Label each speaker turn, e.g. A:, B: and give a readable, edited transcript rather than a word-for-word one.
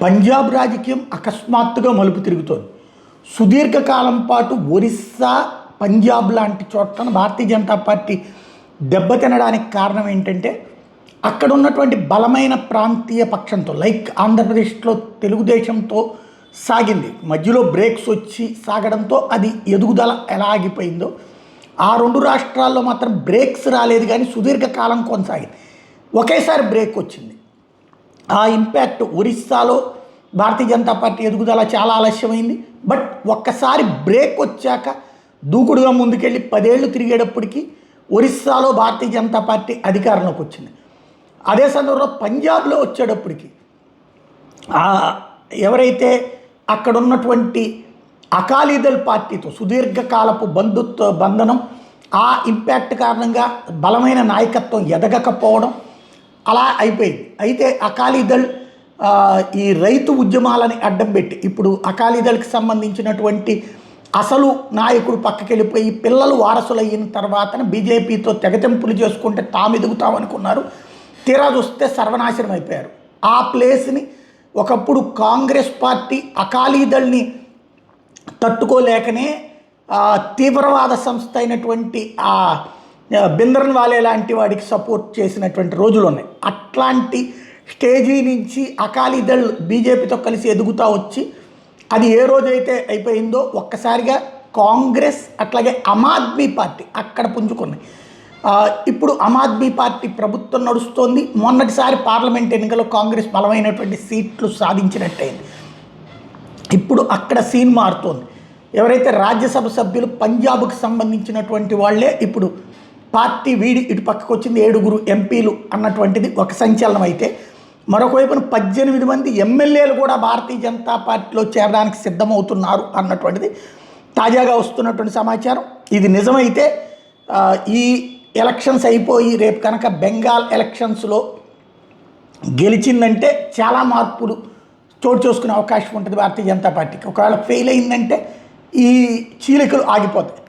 A: పంజాబ్ రాజకీయం అకస్మాత్తుగా మలుపు తిరుగుతోంది. సుదీర్ఘకాలం పాటు ఒరిస్సా, పంజాబ్ లాంటి చోట్ల భారతీయ జనతా పార్టీ దెబ్బతినడానికి కారణం ఏంటంటే అక్కడ ఉన్నటువంటి బలమైన ప్రాంతీయ పక్షంతో, లైక్ ఆంధ్రప్రదేశ్లో తెలుగుదేశంతో సాగింది. మధ్యలో బ్రేక్స్ వచ్చి సాగడంతో అది ఎదుగుదల ఎలా ఆగిపోయిందో, ఆ రెండు రాష్ట్రాల్లో మాత్రం బ్రేక్స్ రాలేదు కానీ సుదీర్ఘకాలం కొనసాగింది. ఒకేసారి బ్రేక్ వచ్చింది. ఆ ఇంపాక్ట్ ఒరిస్సాలో భారతీయ జనతా పార్టీ ఎదుగుదల చాలా ఆలస్యమైంది. బట్ ఒక్కసారి బ్రేక్ వచ్చాక దూకుడుగా ముందుకెళ్ళి 10 ఏళ్ళు తిరిగేటప్పటికి ఒరిస్సాలో భారతీయ జనతా పార్టీ అధికారంలోకి వచ్చింది. అదే సందర్భంలో పంజాబ్లో వచ్చేటప్పటికి ఎవరైతే అక్కడ ఉన్నటువంటి అకాలీదళ్ పార్టీతో సుదీర్ఘకాలపు బంధుత్వ బంధనం, ఆ ఇంపాక్ట్ కారణంగా బలమైన నాయకత్వం ఎదగకపోవడం అలా అయిపోయింది. అయితే అకాలీదళ్ ఈ రైతు ఉద్యమాలని అడ్డం పెట్టి ఇప్పుడు అకాలీదళ్కి సంబంధించినటువంటి అసలు నాయకుడు పక్కకెళ్ళిపోయి పిల్లలు వారసులు అయిన తర్వాత బీజేపీతో తెగతెంపులు చేసుకుంటే తాము ఎదుగుతామనుకున్నారు. తీరా చూస్తే సర్వనాశనం అయిపోయారు. ఆ ప్లేస్ని ఒకప్పుడు కాంగ్రెస్ పార్టీ అకాలీదళ్ని తట్టుకోలేకనే తీవ్రవాద సంస్థ అయినటువంటి బింద్రన్ వాలే లాంటి వాడికి సపోర్ట్ చేసినటువంటి రోజులు ఉన్నాయి. అట్లాంటి స్టేజీ నుంచి అకాలీదళ్ బీజేపీతో కలిసి ఎదుగుతూ వచ్చి అది ఏ రోజైతే అయిపోయిందో ఒక్కసారిగా కాంగ్రెస్ అట్లాగే ఆమ్ ఆద్మీ పార్టీ అక్కడ పుంజుకున్నాయి. ఇప్పుడు ఆమ్ ఆద్మీ పార్టీ ప్రభుత్వం నడుస్తోంది. మొన్నటిసారి పార్లమెంట్ ఎన్నికల్లో కాంగ్రెస్ బలమైనటువంటి సీట్లు సాధించినట్టయింది. ఇప్పుడు అక్కడ సీన్ మారుతోంది. ఎవరైతే రాజ్యసభ సభ్యులు పంజాబ్కి సంబంధించినటువంటి వాళ్ళే ఇప్పుడు పార్టీ వీడి ఇటు పక్కకు వచ్చింది. 7 ఎంపీలు అన్నటువంటిది ఒక సంచలనం. అయితే మరొక వైపున 18 మంది ఎమ్మెల్యేలు కూడా భారతీయ జనతా పార్టీలో చేరడానికి సిద్ధమవుతున్నారు అన్నటువంటిది తాజాగా వస్తున్నటువంటి సమాచారం. ఇది నిజమైతే ఈ ఎలక్షన్స్ అయిపోయి రేపు కనుక బెంగాల్ ఎలక్షన్స్లో గెలిచిందంటే చాలా మార్పులు చోటు చేసుకునే అవకాశం ఉంటుంది భారతీయ జనతా పార్టీకి. ఒకవేళ ఫెయిల్ అయిందంటే ఈ చీలికలు ఆగిపోతాయి.